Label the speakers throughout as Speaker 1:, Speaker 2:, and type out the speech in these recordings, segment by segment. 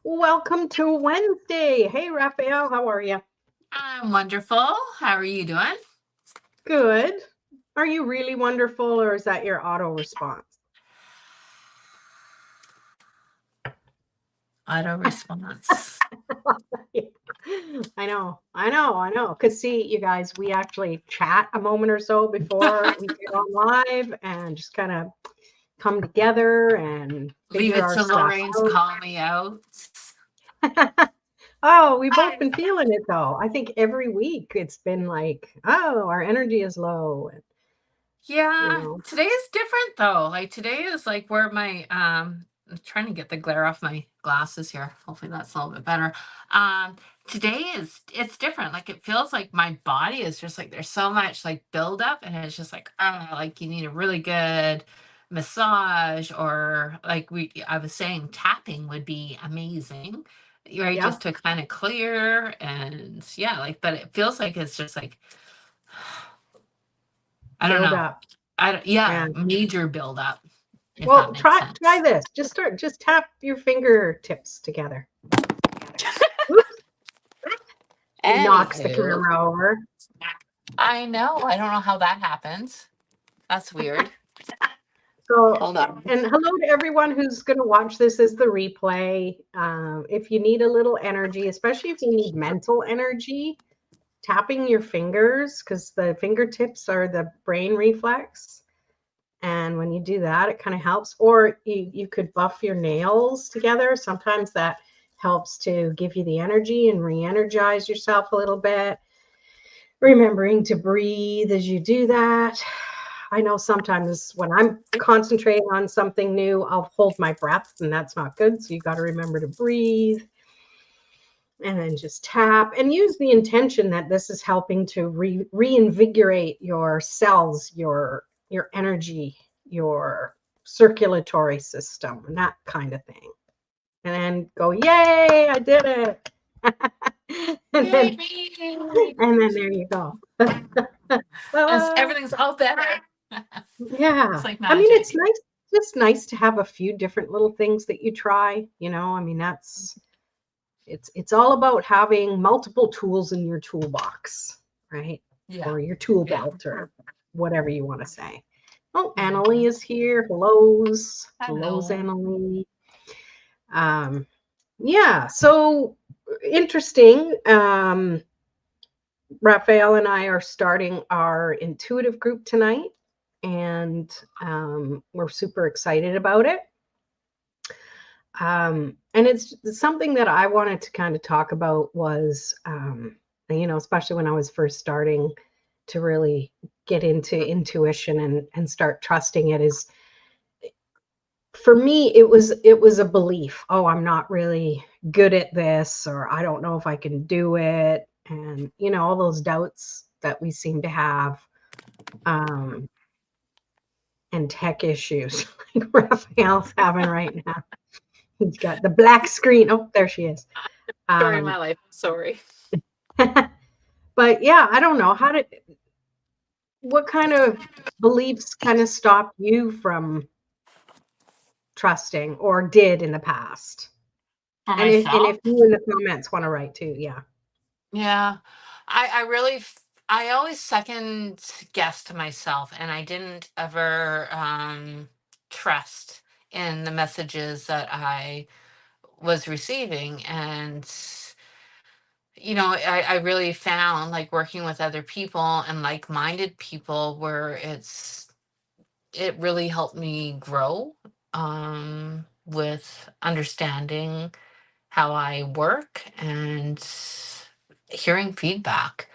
Speaker 1: Welcome to Wednesday. Hey, Raphael, how are you?
Speaker 2: I'm wonderful. How are you doing?
Speaker 1: Good. Are you really wonderful, or is that your auto response?
Speaker 2: Auto response.
Speaker 1: I know. Because, see, you guys, we actually chat a moment or so before we get on live and just kind of come together and
Speaker 2: Leave
Speaker 1: figure
Speaker 2: it
Speaker 1: our
Speaker 2: to
Speaker 1: stuff
Speaker 2: Lorraine to call me out.
Speaker 1: out. Oh, we've both been feeling it though. I think every week it's been like, oh, our energy is low. And, you
Speaker 2: Yeah,
Speaker 1: know,
Speaker 2: today is different though. Like today is like where my I'm trying to get the glare off my glasses here. Hopefully that's a little bit better. Um Today is it's different. Like it feels like my body is just like there's so much like buildup and it's just like like you need a really good massage or like we I was saying tapping would be amazing. Right,
Speaker 1: yeah,
Speaker 2: just to kind of clear and yeah, like but it feels like it's just like I don't
Speaker 1: build
Speaker 2: know.
Speaker 1: up.
Speaker 2: Yeah,
Speaker 1: Yeah.
Speaker 2: major buildup, if that
Speaker 1: Well,
Speaker 2: makes
Speaker 1: try
Speaker 2: sense.
Speaker 1: this. Just tap your fingertips together. Oops, he knocks the
Speaker 2: Anywho,
Speaker 1: camera over.
Speaker 2: I know. I don't know how that happens. That's weird.
Speaker 1: So,
Speaker 2: Hold on.
Speaker 1: and hello to everyone who's going to watch this as the replay. If you need a little energy, especially if you need mental energy, tapping your fingers because the fingertips are the brain reflex. And when you do that, it kind of helps. Or you could buff your nails together. Sometimes that helps to give you the energy and re-energize yourself a little bit. Remembering to breathe as you do that. I know sometimes when I'm concentrating on something new, I'll hold my breath, and that's not good. So you got to remember to breathe and then just tap and use the intention that this is helping to reinvigorate your cells, your energy, your circulatory system, and that kind of thing. And then go, yay, I did it. and
Speaker 2: Yay
Speaker 1: then
Speaker 2: me!
Speaker 1: and then there you go.
Speaker 2: Everything's all better.
Speaker 1: Yeah.
Speaker 2: It's like
Speaker 1: I mean, it's
Speaker 2: magic.
Speaker 1: nice, just nice to have a few different little things that you try, I mean, that's it's all about having multiple tools in your toolbox, right?
Speaker 2: Yeah.
Speaker 1: Or your tool
Speaker 2: Yeah.
Speaker 1: belt or whatever you want to say. Oh,
Speaker 2: Mhm.
Speaker 1: Annalie is here. Hellos. Hellos,
Speaker 2: Hello.
Speaker 1: Annalie. Um, yeah, so interesting. Raphael and I are starting our intuitive group tonight, and we're super excited about it. And it's something that I wanted to kind of talk about was, especially when I was first starting to really get into intuition and start trusting it is for me it was a belief. Oh, I'm not really good at this, or I don't know if I can do it. And all those doubts that we seem to have, um, and tech issues like Raphael's having right now. He's got the black screen. Oh, there she is.
Speaker 2: Story of my
Speaker 1: Um,
Speaker 2: life. Sorry.
Speaker 1: but yeah, I don't know what kind of beliefs kind of stop you from trusting or did in the past?
Speaker 2: For
Speaker 1: And if
Speaker 2: myself.
Speaker 1: you in the comments want to write too, yeah.
Speaker 2: Yeah. I really I always second guessed myself and I didn't ever trust in the messages that I was receiving and I really found like working with other people and like-minded people where it really helped me grow with understanding how I work and hearing feedback.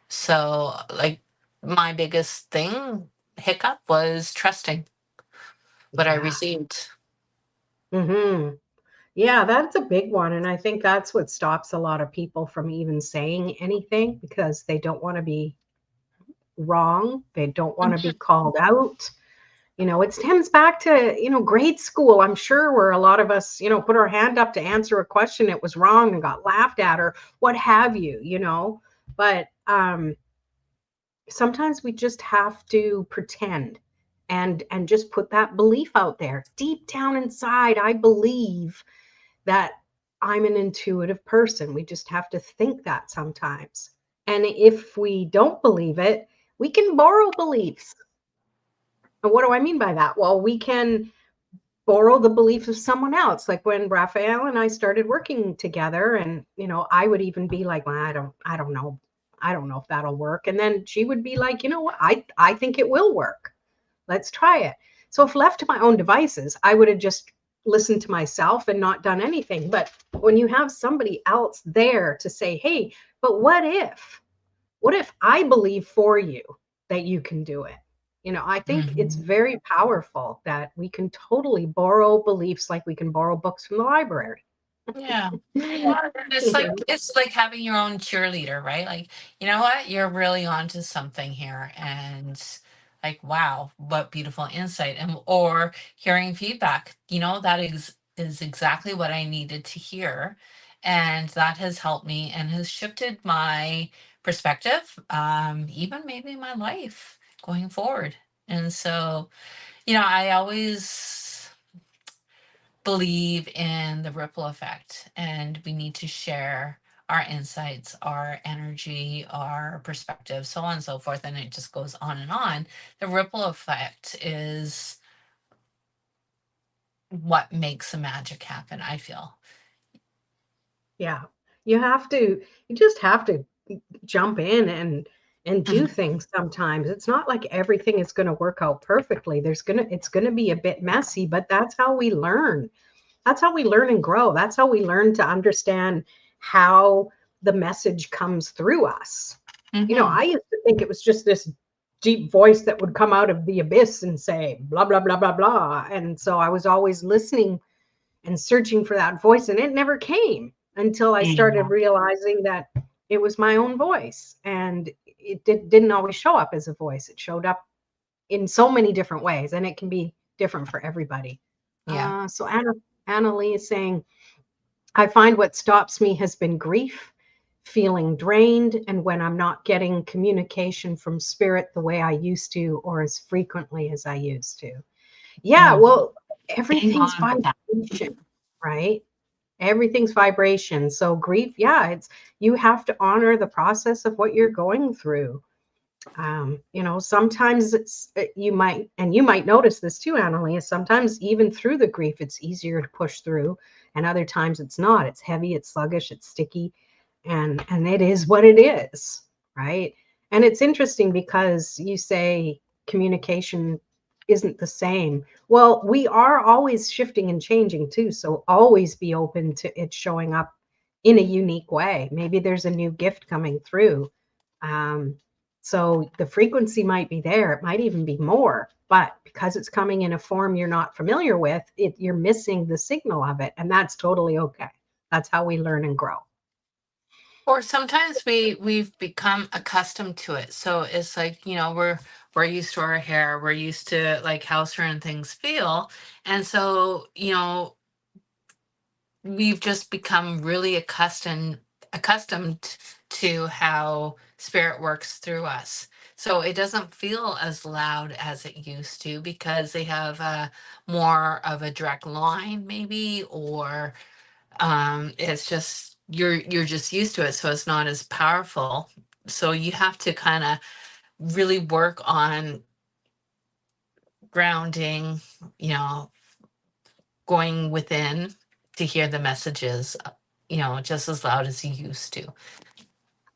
Speaker 2: So, like, my biggest hiccup was trusting what I
Speaker 1: Yeah.
Speaker 2: received.
Speaker 1: Mhm. Yeah, that's a big one, and I think that's what stops a lot of people from even saying anything because they don't want to be wrong. They don't want to be
Speaker 2: Mhm.
Speaker 1: called out. It stems back to, grade school. I'm sure where a lot of us, put our hand up to answer a question it was wrong and got laughed at or what have you. But sometimes we just have to pretend and just put that belief out there. Deep down inside, I believe that I'm an intuitive person. We just have to think that sometimes. And if we don't believe it, we can borrow beliefs. And what do I mean by that? Well, we can borrow the beliefs of someone else. Like when Raphael and I started working together, and I would even be like, well, I don't know. I don't know if that'll work. And then she would be like, you know what? I think it will work. Let's try it. So if left to my own devices, I would have just listened to myself and not done anything. But when you have somebody else there to say, hey, but what if? What if I believe for you that you can do it? I think it's
Speaker 2: Mhm.
Speaker 1: very powerful that we can totally borrow beliefs like we can borrow books from the library.
Speaker 2: Yeah.
Speaker 1: you
Speaker 2: Well, and
Speaker 1: know?
Speaker 2: it's like having your own cheerleader, right? Like, you know what? You're really onto something here, and like, wow, what beautiful insight. And or hearing feedback, that is exactly what I needed to hear. And that has helped me and has shifted my perspective, even maybe my life going forward. And so, I always believe in the ripple effect, and we need to share our insights, our energy, our perspective, so on and so forth, and it just goes on and on. The ripple effect is what makes the magic happen, I feel.
Speaker 1: Yeah. You just have to jump in and do
Speaker 2: Mhm.
Speaker 1: things sometimes. It's not like everything is going to work out perfectly. It's going to be a bit messy, but that's how we learn. That's how we learn and grow. That's how we learn to understand how the message comes through us.
Speaker 2: Mhm.
Speaker 1: I used to think it was just this deep voice that would come out of the abyss and say blah blah blah blah blah. And so I was always listening and searching for that voice, and it never came until I started
Speaker 2: Yeah.
Speaker 1: realizing that it was my own voice, and didn't always show up as a voice. It showed up in so many different ways, and it can be different for everybody.
Speaker 2: Yeah.
Speaker 1: So Anna Lee is saying, I find what stops me has been grief, feeling drained, and when I'm not getting communication from spirit the way I used to or as frequently as I used to. Yeah,
Speaker 2: Yeah.
Speaker 1: well,
Speaker 2: Hang
Speaker 1: everything's
Speaker 2: on with that.
Speaker 1: vibration, right? Everything's vibration. So grief, yeah, it's you have to honor the process of what you're going through. Sometimes you might notice this too, Annalise. Sometimes even through the grief, it's easier to push through, and other times it's not. It's heavy, it's sluggish, it's sticky, and it is what it is, right? And it's interesting because you say communication isn't the same. Well, we are always shifting and changing too, so always be open to it showing up in a unique way. Maybe there's a new gift coming through. Um, so the frequency might be there, it might even be more, but because it's coming in a form you're not familiar with, you're missing the signal of it, and that's totally okay. That's how we learn and grow.
Speaker 2: Or sometimes we've become accustomed to it. So it's like, we're used to our hair, we're used to like how certain things feel. And so, we've just become really accustomed to how spirit works through us. So it doesn't feel as loud as it used to because they have more of a direct line, maybe, or it's just you're just used to it, so it's not as powerful. So you have to kind of really work on grounding, you know, going within to hear the messages, just as loud as you used to.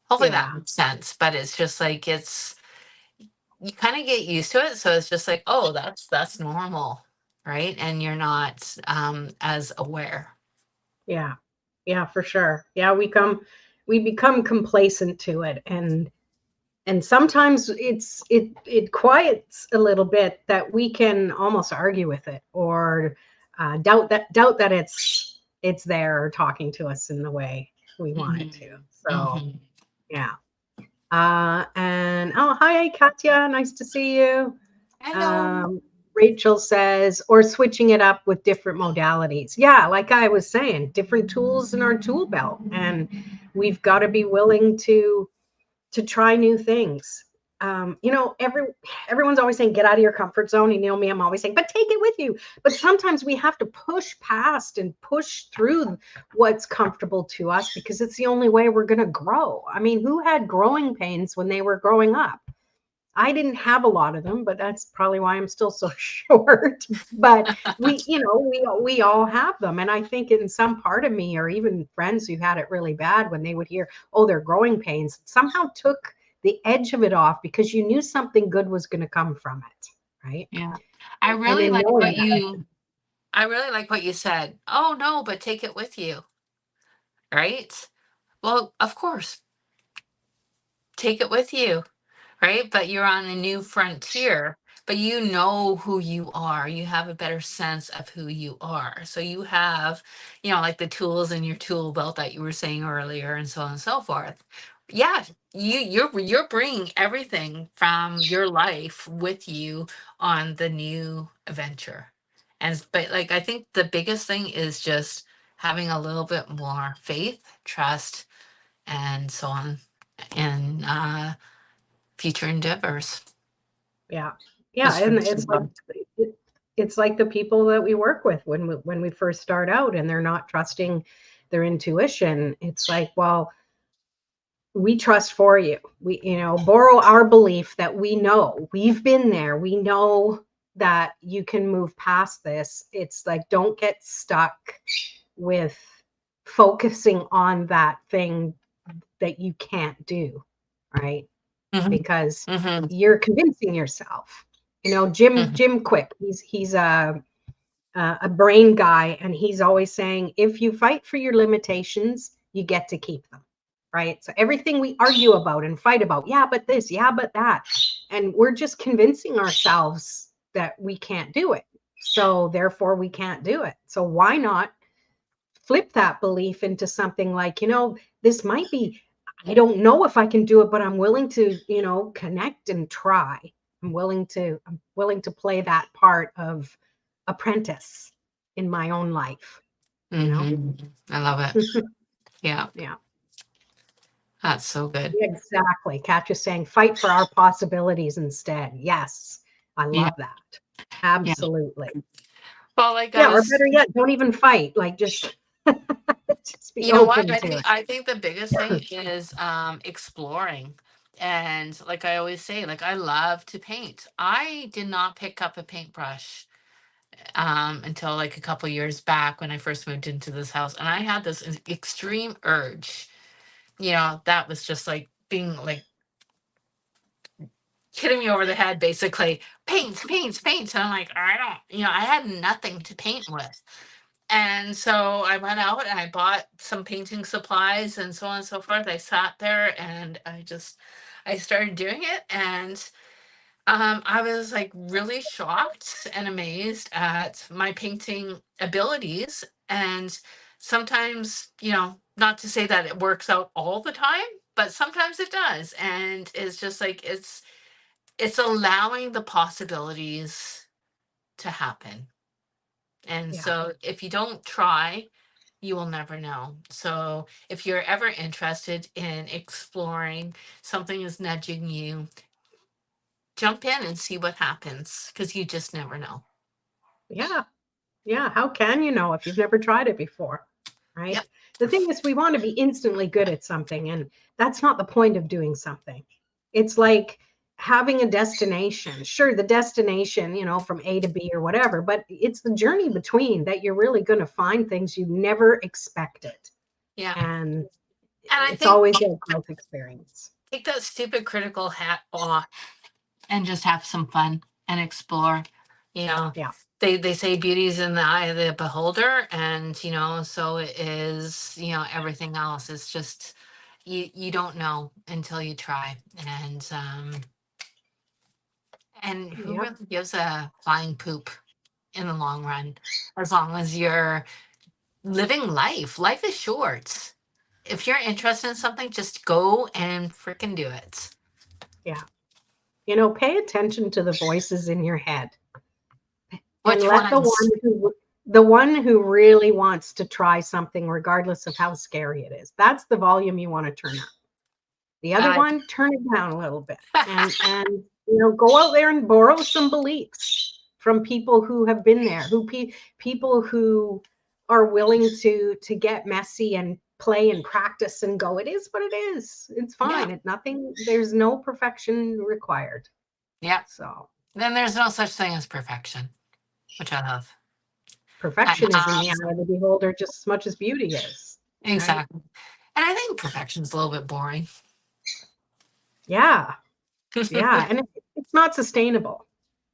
Speaker 2: Hopefully that
Speaker 1: Yeah.
Speaker 2: makes sense. But it's just like you kind of get used to it, so it's just like, oh, that's normal, right? And you're not as aware.
Speaker 1: Yeah. Yeah, for sure. Yeah, we become complacent to it, and sometimes it quiets a little bit that we can almost argue with it, or doubt that it's there talking to us in the way we want it to.
Speaker 2: Hmm.
Speaker 1: So
Speaker 2: Hmm.
Speaker 1: yeah. And oh, hi, Katya. Nice to see you.
Speaker 2: Hello.
Speaker 1: Um, Rachel says, or switching it up with different modalities. Yeah, like I was saying, different tools in our tool belt, and we've got to be willing to try new things. everyone's always saying, get out of your comfort zone. And me, I'm always saying, but take it with you. But sometimes we have to push past and push through what's comfortable to us because it's the only way we're going to grow. I mean, who had growing pains when they were growing up? I didn't have a lot of them, but that's probably why I'm still so short. But we all have them. And I think in some part of me, or even friends who had it really bad, when they would hear, oh, they're growing pains, somehow took the edge of it off because you knew something good was going to come from it. Right.
Speaker 2: Yeah. I
Speaker 1: And
Speaker 2: really
Speaker 1: in
Speaker 2: like
Speaker 1: knowing
Speaker 2: what
Speaker 1: that,
Speaker 2: you said. Oh no, but take it with you, right? Well, of course, take it with you, right? But you're on a new frontier, but you know who you are. You have a better sense of who you are. So you have, like the tools in your tool belt that you were saying earlier, and so on and so forth. Yeah, you're bringing everything from your life with you on the new adventure. But like I think the biggest thing is just having a little bit more faith, trust, and so on, and future endeavors.
Speaker 1: yeah, yeah,
Speaker 2: Just for
Speaker 1: and
Speaker 2: this
Speaker 1: it's like
Speaker 2: one.
Speaker 1: it's like the people that we work with when we first start out and they're not trusting their intuition. It's like, well, we trust for you. We, borrow our belief that we know we've been there. We know that you can move past this. It's like, don't get stuck with focusing on that thing that you can't do, right?
Speaker 2: Mhm,
Speaker 1: Because
Speaker 2: mhm,
Speaker 1: you're convincing yourself. Jim
Speaker 2: mhm,
Speaker 1: Jim Quick, he's a brain guy, and he's always saying, if you fight for your limitations, you get to keep them. Right. So everything we argue about and fight about, yeah, but this, yeah, but that. And we're just convincing ourselves that we can't do it. So therefore, we can't do it. So why not flip that belief into something like, this might be, I don't know if I can do it, but I'm willing to, connect and try. I'm willing to play that part of apprentice in my own life, you know?
Speaker 2: mhm. I love it. Yeah,
Speaker 1: Yeah,
Speaker 2: that's so good.
Speaker 1: exactly. Kat is saying, fight for our possibilities instead. Yes, I
Speaker 2: Yeah,
Speaker 1: love that.
Speaker 2: yeah.
Speaker 1: Absolutely.
Speaker 2: Well, like I
Speaker 1: Yeah, or
Speaker 2: was,
Speaker 1: better yet, don't even fight. Like just be
Speaker 2: you know what?
Speaker 1: open
Speaker 2: I
Speaker 1: to
Speaker 2: think
Speaker 1: it.
Speaker 2: I think the biggest thing is exploring. And like I always say, like I love to paint. I did not pick up a paintbrush until like a couple years back when I first moved into this house, and I had this extreme urge. That was just like being like hitting me over the head, basically. Paint, paint, paint. And I'm like, I don't, I had nothing to paint with. And so I went out and I bought some painting supplies and so on and so forth. I sat there and I started doing it. And I was like really shocked and amazed at my painting abilities. And sometimes, not to say that it works out all the time, but sometimes it does. And it's just like, it's allowing the possibilities to happen. And
Speaker 1: Yeah.
Speaker 2: so if you don't try, you will never know. So if you're ever interested in exploring, something is nudging you, jump in and see what happens because you just never know.
Speaker 1: Yeah. Yeah. How can you know if you've never tried it before? Right.
Speaker 2: Yep.
Speaker 1: The thing is, we want to be instantly good at something, and that's not the point of doing something. It's like having a destination. Sure, the destination, from A to B or whatever, but it's the journey between that you're really going to find things you never expected.
Speaker 2: Yeah.
Speaker 1: And
Speaker 2: And I
Speaker 1: it's
Speaker 2: think
Speaker 1: always a growth experience.
Speaker 2: take that stupid critical hat off and just have some fun and explore. You know,
Speaker 1: Yeah.
Speaker 2: they say beauty's in the eye of the beholder, and so it is. Everything else is just you don't know until you try, and who
Speaker 1: Yep.
Speaker 2: really gives a flying poop in the long run, as long as you're living life. Life is short. If you're interested in something, just go and freaking do it.
Speaker 1: Yeah. Pay attention to the voices in your head and
Speaker 2: Which
Speaker 1: let
Speaker 2: ones?
Speaker 1: the one who really wants to try something regardless of how scary it is. That's the volume you want to turn up. The other
Speaker 2: I
Speaker 1: one, turn it down a little bit, and go out there and borrow some beliefs from people who have been there, people who are willing to get messy and play and practice and go. It is what it is. It's
Speaker 2: yeah,
Speaker 1: fine. There's no perfection required.
Speaker 2: yeah.
Speaker 1: So
Speaker 2: Then there's no such thing as perfection, which I love. I
Speaker 1: perfection is in the eye of
Speaker 2: absolutely
Speaker 1: the beholder just as much as beauty is, right?
Speaker 2: exactly. And I think perfection's a little bit boring.
Speaker 1: Yeah. Yeah. And it's not sustainable.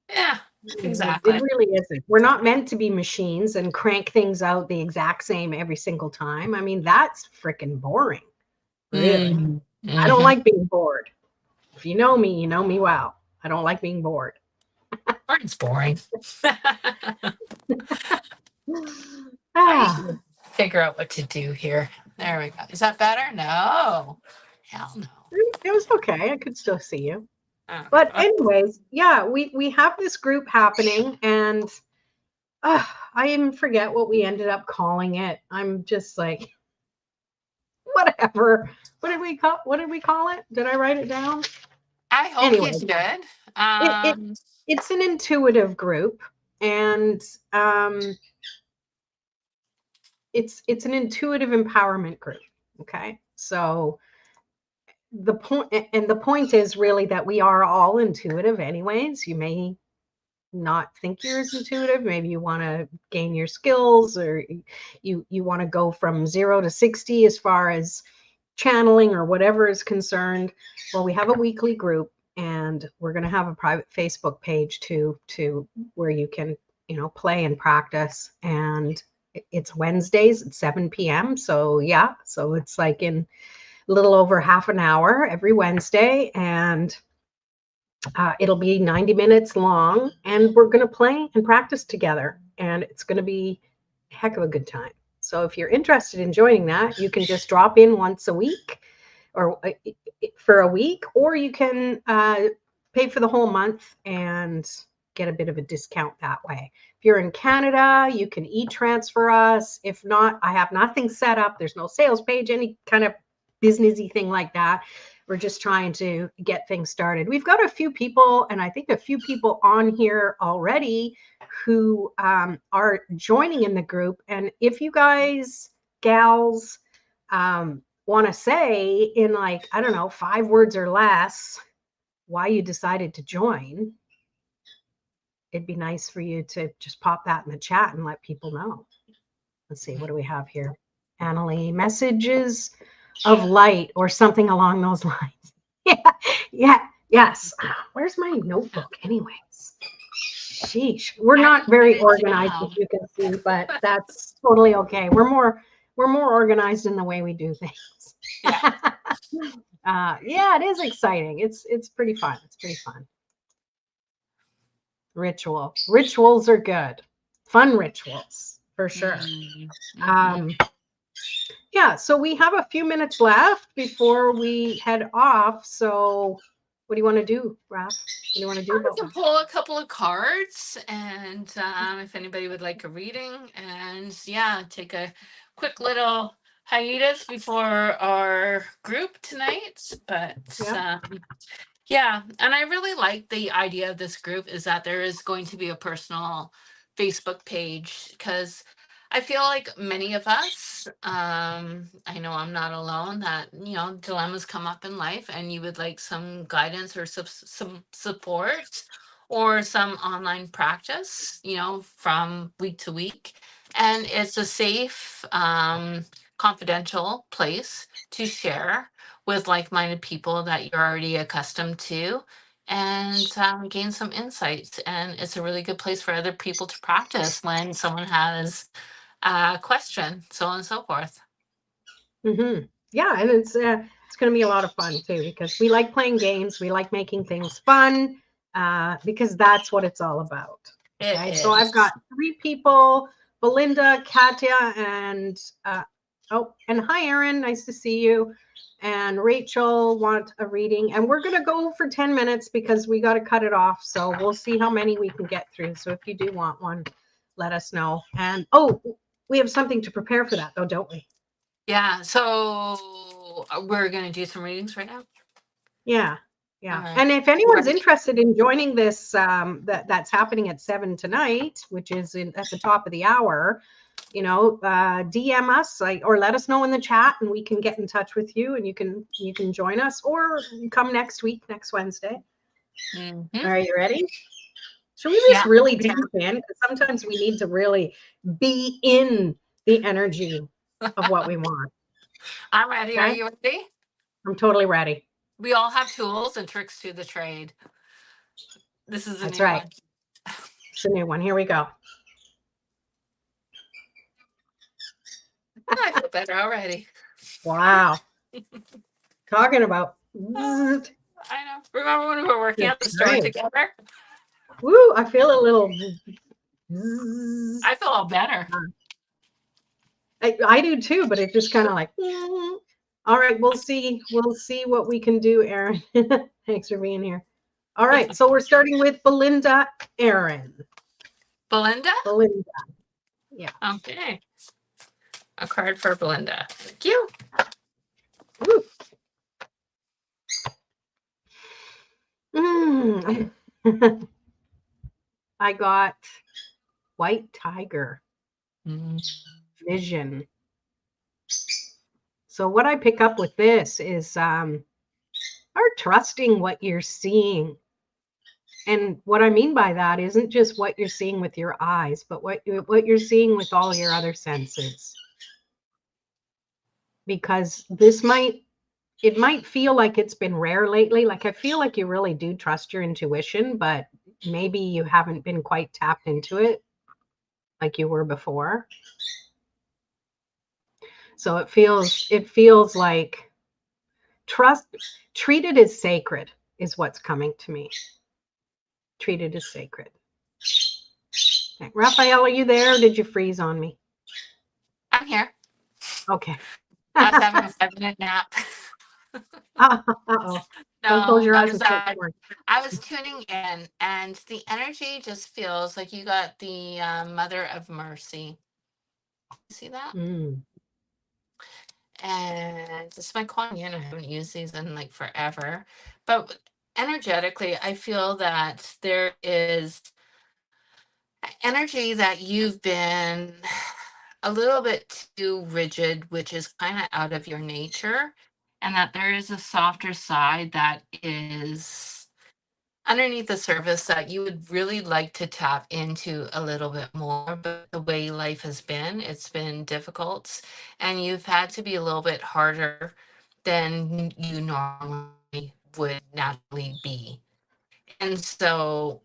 Speaker 2: Yeah,
Speaker 1: It
Speaker 2: exactly.
Speaker 1: really isn't. We're not meant to be machines and crank things out the exact same every single time. I mean, that's freaking boring, really.
Speaker 2: Mm,
Speaker 1: I don't
Speaker 2: hmm.
Speaker 1: like being bored. If you know me well. I don't like being bored.
Speaker 2: It's boring. I
Speaker 1: Ah,
Speaker 2: should figure out what to do here. There we go. Is that better? No. Hell no.
Speaker 1: it was okay. I could still see you.
Speaker 2: Okay.
Speaker 1: But anyways, yeah, we have this group happening, and I even forget what we ended up calling it. I'm just like, whatever. What did we call it? Did I write it down?
Speaker 2: I hope you
Speaker 1: Anyway,
Speaker 2: did.
Speaker 1: it, it it's an intuitive group, and um, it's an intuitive empowerment group. Okay, so the point is really that we are all intuitive anyways. You may not think you're as intuitive. Maybe you want to gain your skills, or you want to go from 0 to 60 as far as channeling or whatever is concerned. Well, we have a weekly group, and we're going to have a private Facebook page too, to where you can play and practice. And it's Wednesdays at 7 p.m. So yeah, so it's like in a little over half an hour every Wednesday, and it'll be 90 minutes long, and we're going to play and practice together, and it's going to be a heck of a good time. So if you're interested in joining that, you can just drop in once a week, or for a week, or you can pay for the whole month and get a bit of a discount that way. If you're in Canada, you can e-transfer us. If not, I have nothing set up. There's no sales page, any kind of businessy thing like that. We're just trying to get things started. We've got a few people, and I think a few people on here already who are joining in the group. And if you guys, gals, want to say in, like, I don't know, 5 words or less why you decided to join, it'd be nice for you to just pop that in the chat and let people know. Let's see, what do we have here? Annalie, messages of light or something along those lines. Yes. Where's my notebook anyways? Sheesh. We're
Speaker 2: I
Speaker 1: not
Speaker 2: didn't write
Speaker 1: very
Speaker 2: it
Speaker 1: organized, as
Speaker 2: down.
Speaker 1: you can see, but that's totally okay. We're more organized in the way we do things.
Speaker 2: Yeah.
Speaker 1: Yeah, it is exciting. It's pretty fun. It's pretty fun. Rituals are good. Fun rituals for sure.
Speaker 2: Mm-hmm.
Speaker 1: Um, yeah, so we have a few minutes left before we head off. So what do you want to do, Raph? What do you want to do
Speaker 2: We
Speaker 1: about
Speaker 2: can
Speaker 1: that?
Speaker 2: pull a couple of cards, and if anybody would like a reading, and yeah, take a quick little hiatus before our group tonight. But
Speaker 1: Yeah.
Speaker 2: yeah, and I really like the idea of this group is that there is going to be a personal Facebook page, because I feel like many of us, I know I'm not alone, that, dilemmas come up in life and you would like some guidance or some support or some online practice, from week to week. And it's a safe, confidential place to share with like-minded people that you're already accustomed to, and gain some insights. And it's a really good place for other people to practice when someone has a question, so on and so forth.
Speaker 1: Mm-hmm. Yeah, and it's going to be a lot of fun too, because we like playing games. We like making things fun, because that's what it's all about.
Speaker 2: It
Speaker 1: Okay, so I've got
Speaker 2: is.
Speaker 1: 3 people: Belinda, Katya, and and hi, Erin. Nice to see you. And Rachel want a reading, and we're going to go for 10 minutes because we got to cut it off. So we'll see how many we can get through. So if you do want one, let us know. And we have something to prepare for that, though, don't we?
Speaker 2: Yeah. So we're going to do some readings right now.
Speaker 1: Yeah. Yeah.
Speaker 2: All right.
Speaker 1: And if anyone's interested in joining this, that's happening at 7 tonight, which is at the top of the hour, DM us or let us know in the chat, and we can get in touch with you, and you can join us, or come next week, next Wednesday.
Speaker 2: Mm-hmm.
Speaker 1: Are you ready? Should we just really tap in? Because sometimes we need to really be in the energy of what we want.
Speaker 2: I'm ready.
Speaker 1: Okay?
Speaker 2: Are you ready?
Speaker 1: I'm totally ready.
Speaker 2: We all have tools and tricks to the trade. This is a
Speaker 1: That's
Speaker 2: new
Speaker 1: right.
Speaker 2: one.
Speaker 1: It's a new one. Here we go.
Speaker 2: I feel better already.
Speaker 1: Wow. Talking about.
Speaker 2: I know. Remember when we were working at the store together?
Speaker 1: Woo, I feel a little.
Speaker 2: I feel all better.
Speaker 1: I do too, but it's just kind of like. All right, we'll see. We'll see what we can do, Erin. Thanks for being here. All right, so we're starting with Belinda Aaron.
Speaker 2: Belinda?
Speaker 1: Belinda. Yeah.
Speaker 2: Okay. A card for Belinda. Thank you.
Speaker 1: I got White Tiger. Vision. So what I pick up with this is start trusting what you're seeing. And what I mean by that isn't just what you're seeing with your eyes, but what you're seeing with all your other senses. Because it might feel like it's been rare lately. Like I feel like you really do trust your intuition, but maybe you haven't been quite tapped into it like you were before. So it feels like treat it as sacred is what's coming to me. Treat it as sacred. Okay. Raphael, are you there, or did you freeze on me?
Speaker 2: I'm here.
Speaker 1: Okay.
Speaker 2: I was having a 5-minute nap.
Speaker 1: Uh-oh. Don't close your eyes.
Speaker 2: I was tuning in, and the energy just feels like you got the Mother of Mercy. You see that? And this is my coin yin. I haven't used these in like forever, but energetically, I feel that there is energy that you've been a little bit too rigid, which is kind of out of your nature, and that there is a softer side that is underneath the surface that you would really like to tap into a little bit more. But the way life has been, it's been difficult, and you've had to be a little bit harder than you normally would naturally be. And so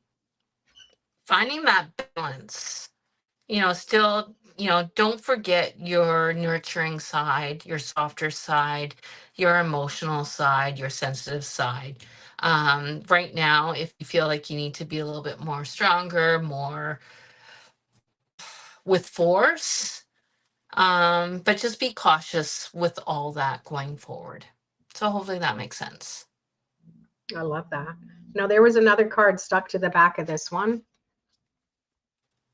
Speaker 2: finding that balance, still, don't forget your nurturing side, your softer side, your emotional side, your sensitive side. Right now, if you feel like you need to be a little bit more stronger, more with force, but just be cautious with all that going forward. So hopefully that makes sense.
Speaker 1: I love that. Now, there was another card stuck to the back of this one,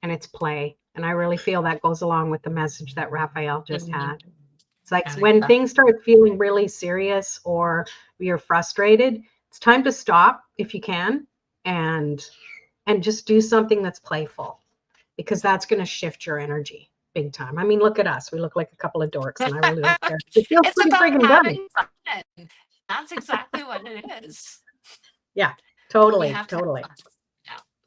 Speaker 1: and it's play. And I really feel that goes along with the message that Raphael just had. It's like when things start feeling really serious or you're frustrated, it's time to stop if you can and just do something that's playful, because that's going to shift your energy big time. I mean, look at us. We look like a couple of dorks, and I really don't care. It feels
Speaker 2: It's
Speaker 1: pretty
Speaker 2: about
Speaker 1: friggin'
Speaker 2: having fun. That's exactly what it is.
Speaker 1: Yeah, totally.
Speaker 2: Yeah.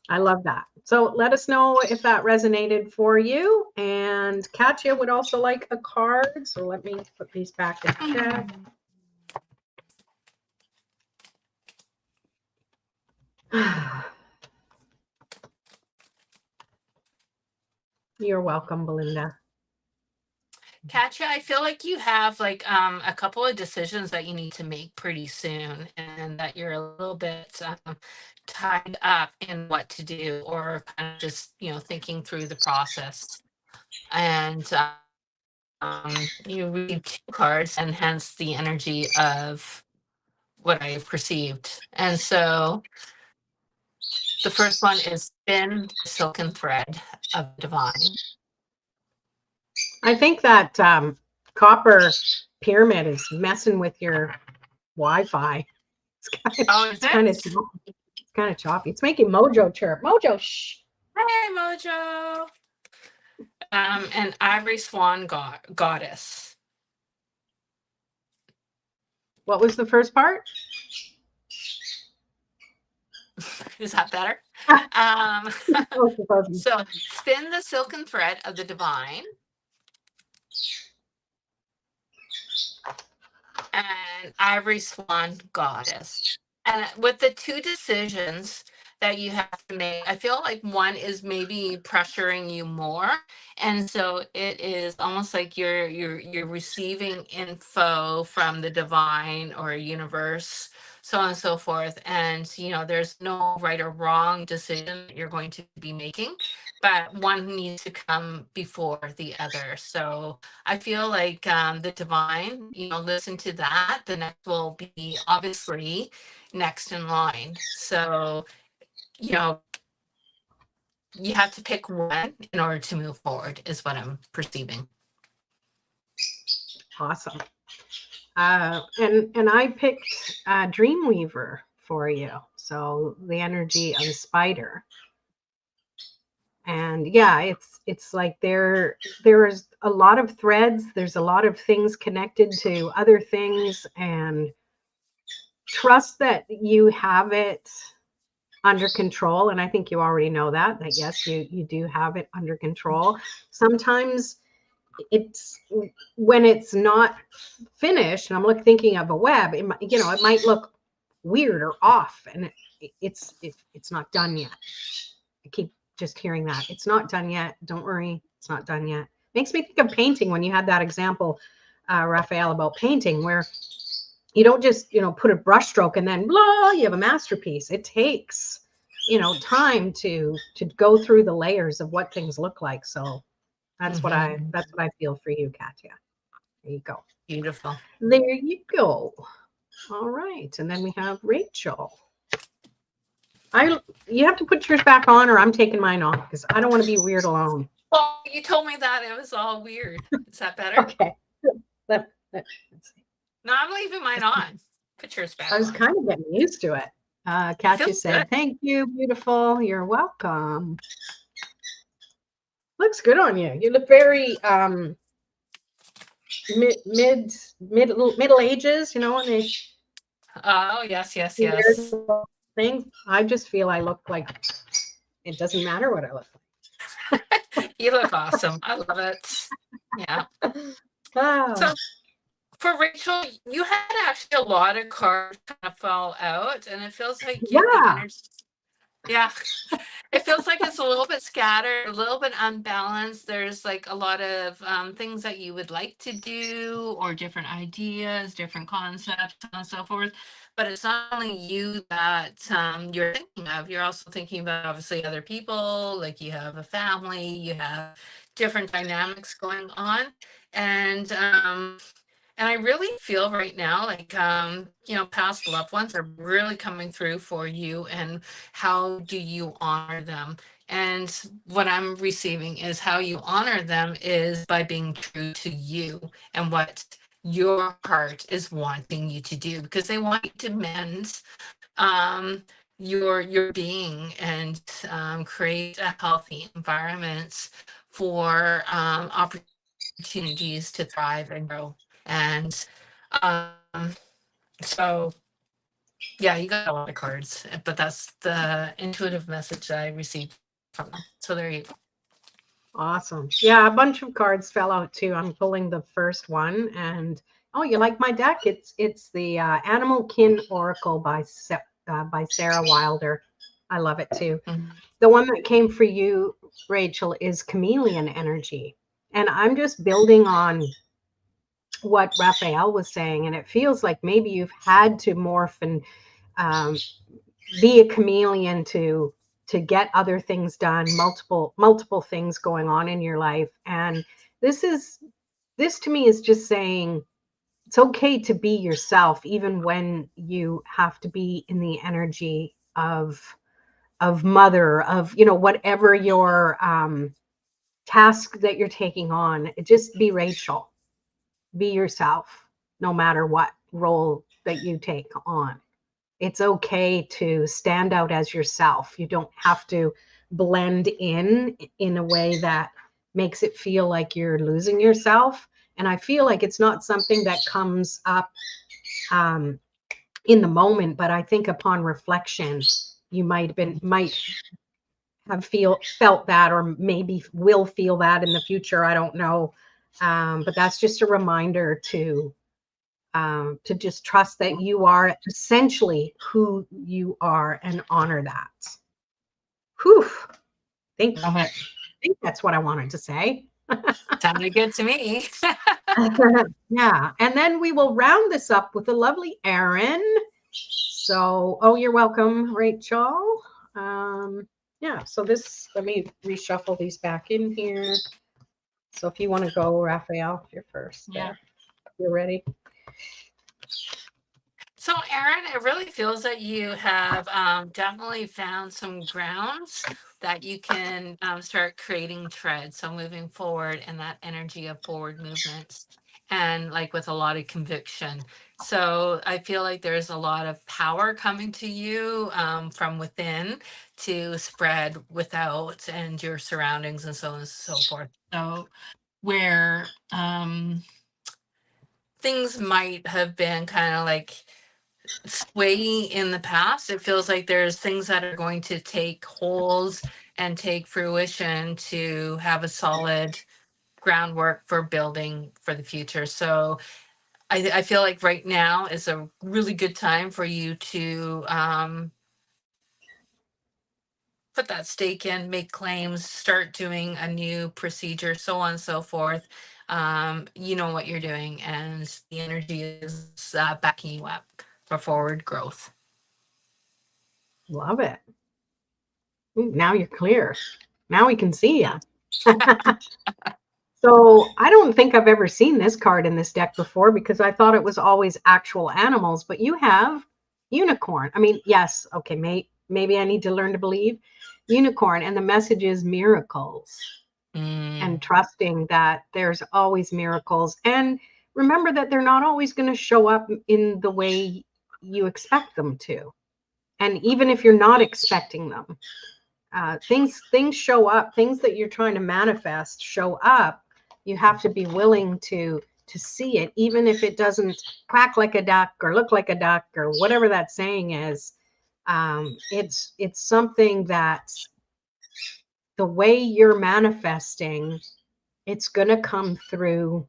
Speaker 1: I love that. So let us know if that resonated for you. And Katya would also like a card. So let me put these back in check. You're welcome, Belinda.
Speaker 2: Katya, I feel like you have like a couple of decisions that you need to make pretty soon, and that you're a little bit tied up in what to do, or kind of just thinking through the process. And you read 2 cards, and hence the energy of what I perceived. And so the first one is spin the silken thread of divine.
Speaker 1: I think that copper pyramid is messing with your Wi-Fi.
Speaker 2: Oh, is
Speaker 1: It's kind of
Speaker 2: it?
Speaker 1: choppy. It's making Mojo chirp. Mojo, shh.
Speaker 2: Hey, Mojo. An ivory swan goddess.
Speaker 1: What was the first part?
Speaker 2: Is that better? So spin the silken thread of the divine and ivory swan goddess. And with the two decisions that you have to make, I feel like one is maybe pressuring you more, and so it is almost like you're receiving info from the divine or universe, so on and so forth. And there's no right or wrong decision that you're going to be making, but one needs to come before the other. So I feel like the divine, listen to that. The next will be obviously next in line. So, you have to pick one in order to move forward, is what I'm perceiving.
Speaker 1: Awesome. And I picked Dreamweaver for you. So the energy of a spider. And yeah, it's like there's a lot of threads, there's a lot of things connected to other things, and trust that you have it under control. And I think you already know that yes, you do have it under control. Sometimes it's when it's not finished, and I'm thinking of a web, it might look weird or off, and it's not done yet. I keep just hearing that. It's not done yet. Don't worry. It's not done yet. Makes me think of painting when you had that example, Raphael, about painting, where you don't just, put a brush stroke and then blah, you have a masterpiece. It takes, time to go through the layers of what things look like. So that's what I feel for you, Katya. There you go.
Speaker 2: Beautiful.
Speaker 1: There you go. All right. And then we have Rachel. You have to put yours back on, or I'm taking mine off because I don't want to be weird alone.
Speaker 2: Well, you told me that it was all weird. Is that better?
Speaker 1: Okay. Let's see.
Speaker 2: No, I'm leaving mine on. Put yours back on.
Speaker 1: I was kind of getting used to it. Katya said, "Thank you, beautiful. You're welcome." Looks good on you. You look very middle ages, and they.
Speaker 2: Oh, yes.
Speaker 1: Things. I just feel I look like it doesn't matter what I look
Speaker 2: like. You look awesome. I love it. Yeah.
Speaker 1: Oh.
Speaker 2: So for Rachel, you had actually a lot of cards kind of fall out, and it feels like yeah, it feels like it's a little bit scattered, a little bit unbalanced. There's like a lot of things that you would like to do, or different ideas, different concepts, and so forth. But it's not only you that you're thinking of. You're also thinking about obviously other people. Like you have a family, you have different dynamics going on, and I really feel right now like, past loved ones are really coming through for you. And how do you honor them? And what I'm receiving is how you honor them is by being true to you and what your heart is wanting you to do, because they want you to mend your being and create a healthy environment for opportunities to thrive and grow. And so, yeah, you got a lot of cards, but that's the intuitive message that I received from them. So there you go.
Speaker 1: Awesome. Yeah, a bunch of cards fell out too. I'm pulling the first one, and you like my deck? It's the Animal Kin Oracle by Sarah Wilder. I love it too.
Speaker 2: Mm-hmm.
Speaker 1: The one that came for you, Rachel, is Chameleon Energy, and I'm just building on what Raphael was saying, and it feels like maybe you've had to morph and be a chameleon to get other things done, multiple things going on in your life. And this to me is just saying it's okay to be yourself, even when you have to be in the energy of mother, of whatever your task that you're taking on. Just be Rachel. be yourself no matter what role that you take on. It's okay to stand out as yourself. You don't have to blend in a way that makes it feel like you're losing yourself. And I feel like it's not something that comes up in the moment, but I think upon reflection, you might have felt that, or maybe will feel that in the future. I don't know. But that's just a reminder to just trust that you are essentially who you are and honor that. Whew. Think that's what I wanted to say.
Speaker 2: Sounded good to me.
Speaker 1: Yeah. And then we will round this up with the lovely Erin. So, oh, you're welcome, Rachel. Yeah, so this, let me reshuffle these back in here. So if you want to go, Raphael, you're first.
Speaker 2: Yeah.
Speaker 1: You're ready.
Speaker 2: So, Erin, it really feels that you have definitely found some grounds that you can start creating tread. So moving forward in that energy of forward movements, and like with a lot of conviction. So I feel like there's a lot of power coming to you from within to spread without and your surroundings and so on and so forth. So where things might have been kind of like sway in the past, it feels like there's things that are going to take hold and take fruition to have a solid groundwork for building for the future. So I feel like right now is a really good time for you to put that stake in, make claims, start doing a new procedure, so on and so forth. You know what you're doing, and the energy is backing you up for forward growth.
Speaker 1: Love it. Ooh, now you're clear. Now we can see you. So I don't think I've ever seen this card in this deck before, because I thought it was always actual animals, but you have unicorn. I mean, yes, okay, maybe I need to learn to believe. Unicorn, and the message is miracles. And trusting that there's always miracles. And remember that they're not always going to show up in the way you expect them to. And even if you're not expecting them, things show up. Things that you're trying to manifest show up. You have to be willing to see it, even if it doesn't quack like a duck or look like a duck or whatever that saying is. It's something that the way you're manifesting, it's going to come through.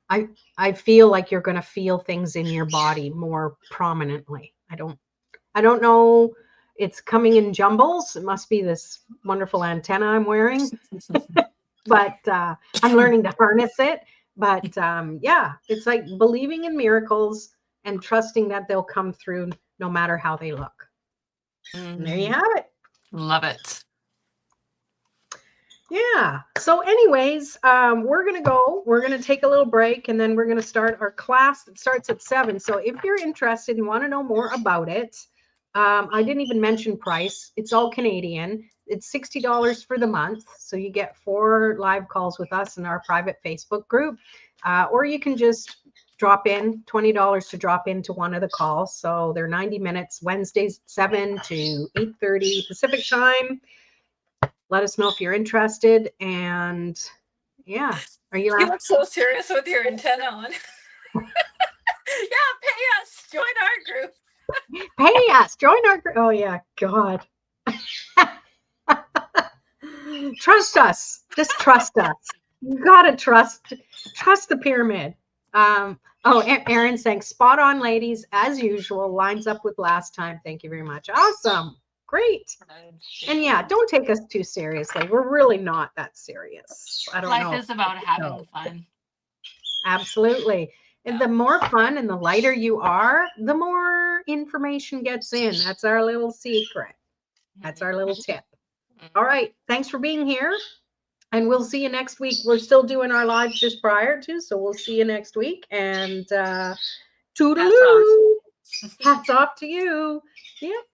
Speaker 1: I feel like you're going to feel things in your body more prominently. I don't know. It's coming in jumbles. It must be this wonderful antenna I'm wearing, but I'm learning to harness it. But yeah, it's like believing in miracles and trusting that they'll come through no matter how they look. And there you have it.
Speaker 2: Love it.
Speaker 1: Yeah. So anyways, we're going to take a little break, and then we're going to start our class that starts at 7. So if you're interested and want to know more about it, I didn't even mention price. It's all Canadian. It's $60 for the month. So you get 4 live calls with us in our private Facebook group, or you can just drop in, $20 to drop into one of the calls. So they're 90 minutes, Wednesdays, 7 to 8:30 Pacific time. Let us know if you're interested. And yeah, are you?
Speaker 2: You look so serious with your antenna on. Yeah, pay us. Join our group.
Speaker 1: Pay us. Join our group. Oh yeah, God. Trust us. Just trust us. You gotta trust the pyramid. Oh, Erin saying spot on, ladies, as usual. Lines up with last time. Thank you very much. Awesome. Great. And yeah, don't take us too seriously. We're really not that serious. I don't know.
Speaker 2: Life is about having fun.
Speaker 1: Absolutely. And the more fun and the lighter you are, the more information gets in. That's our little secret. That's our little tip. All right. Thanks for being here. And we'll see you next week. We're still doing our lives just prior to, so we'll see you next week. And toodaloo. Hats off to you. Yeah.